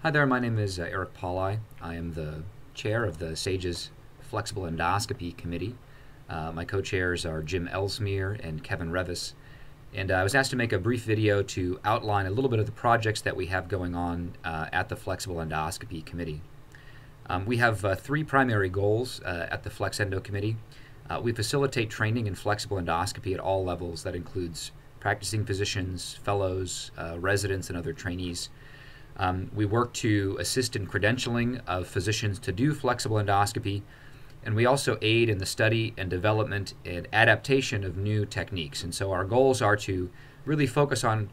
Hi there, my name is Eric Pauli. I am the chair of the SAGES Flexible Endoscopy Committee. My co-chairs are Jim Ellesmere and Kevin Revis. And I was asked to make a brief video to outline a little bit of the projects that we have going on at the Flexible Endoscopy Committee. We have three primary goals at the Flex Endo Committee. We facilitate training in flexible endoscopy at all levels. That includes practicing physicians, fellows, residents, and other trainees. We work to assist in credentialing of physicians to do flexible endoscopy, and we also aid in the study and development and adaptation of new techniques. And so our goals are to really focus on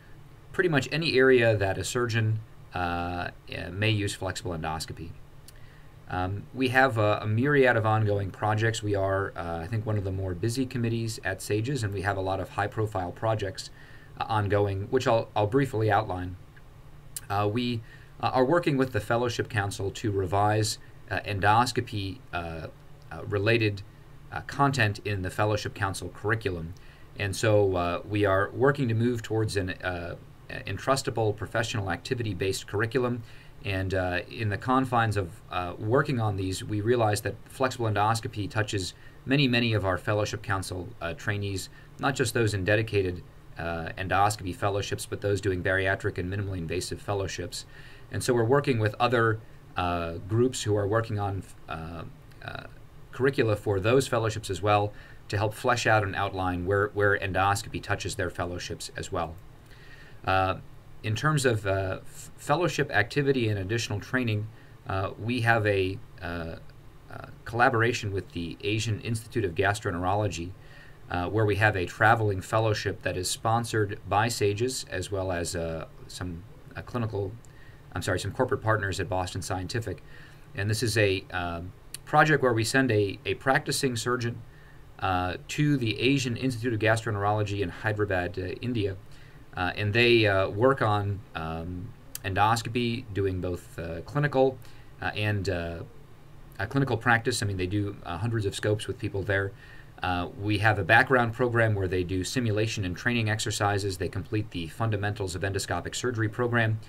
pretty much any area that a surgeon may use flexible endoscopy. We have a myriad of ongoing projects. We are, I think, one of the more busy committees at SAGES, and we have a lot of high-profile projects ongoing, which I'll briefly outline. We are working with the Fellowship Council to revise endoscopy-related content in the Fellowship Council curriculum. And so we are working to move towards an entrustable professional activity-based curriculum. And in the confines of working on these, we realize that flexible endoscopy touches many of our Fellowship Council trainees, not just those in dedicated endoscopy fellowships, but those doing bariatric and minimally invasive fellowships. And so we're working with other groups who are working on curricula for those fellowships as well to help flesh out and outline where endoscopy touches their fellowships as well. In terms of fellowship activity and additional training, we have a collaboration with the Asian Institute of Gastroenterology, where we have a traveling fellowship that is sponsored by SAGES as well as some corporate partners at Boston Scientific. And this is a project where we send a practicing surgeon to the Asian Institute of Gastroenterology in Hyderabad, India, and they work on endoscopy, doing both clinical and clinical practice. I mean, they do hundreds of scopes with people there. We have a background program where they do simulation and training exercises. They complete the fundamentals of endoscopic surgery program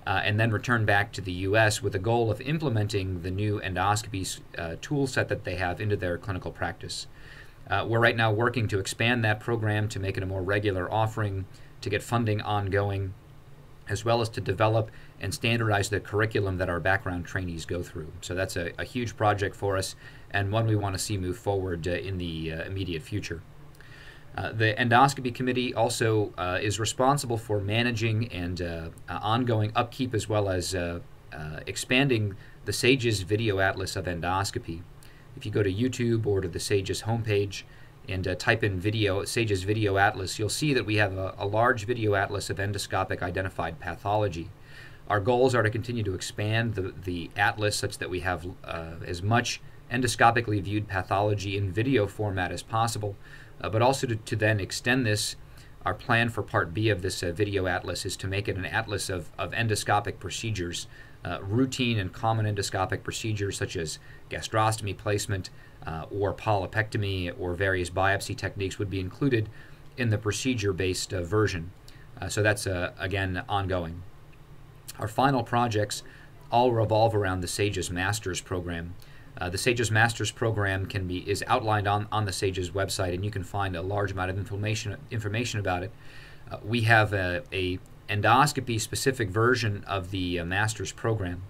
and then return back to the U.S. with the goal of implementing the new endoscopy tool set that they have into their clinical practice. We're right now working to expand that program to make it a more regular offering, to get funding ongoing, as well as to develop and standardize the curriculum that our background trainees go through. So that's a huge project for us, and one we want to see move forward in the immediate future. The Endoscopy Committee also is responsible for managing and ongoing upkeep, as well as expanding the SAGES Video Atlas of Endoscopy. If you go to YouTube or to the SAGES homepage and type in SAGES Video Atlas, you'll see that we have a large video atlas of endoscopic identified pathology. Our goals are to continue to expand the atlas such that we have as much endoscopically viewed pathology in video format as possible, but also to then extend this. Our plan for Part B of this video atlas is to make it an atlas of endoscopic procedures, routine and common endoscopic procedures such as gastrostomy placement or polypectomy or various biopsy techniques would be included in the procedure-based version. So that's, again, ongoing. Our final projects all revolve around the SAGES Masters program. The SAGES Masters program is outlined on the SAGES website, and you can find a large amount of information about it. We have a endoscopy-specific version of the Masters program.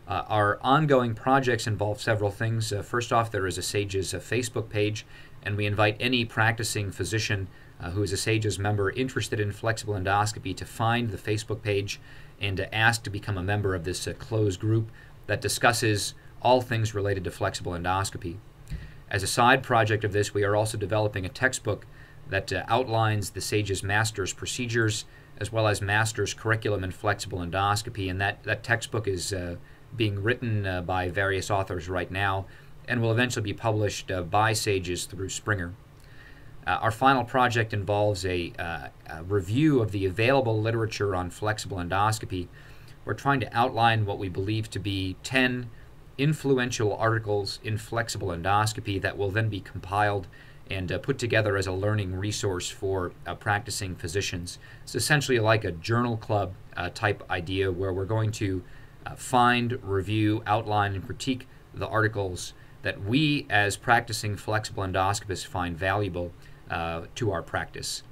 Our ongoing projects involve several things. First off, there is a SAGES Facebook page, and we invite any practicing physician who is a SAGES member interested in flexible endoscopy to find the Facebook page and to ask to become a member of this closed group that discusses all things related to flexible endoscopy. As a side project of this, we are also developing a textbook that outlines the SAGES Masters procedures as well as Masters curriculum in flexible endoscopy, and that textbook is being written by various authors right now and will eventually be published by SAGES through Springer. Our final project involves a review of the available literature on flexible endoscopy. We're trying to outline what we believe to be 10 influential articles in flexible endoscopy that will then be compiled and put together as a learning resource for practicing physicians. It's essentially like a journal club type idea where we're going to find, review, outline, and critique the articles that we as practicing flexible endoscopists find valuable to our practice.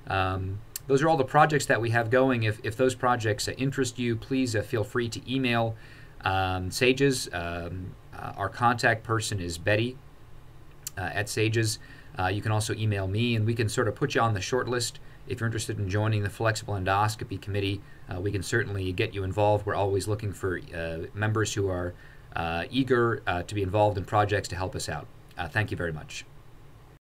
Those are all the projects that we have going. If those projects interest you, please feel free to email SAGES. Our contact person is Betty at SAGES. You can also email me, and we can sort of put you on the short list. If you're interested in joining the Flexible Endoscopy Committee, we can certainly get you involved. We're always looking for members who are eager to be involved in projects to help us out. Thank you very much.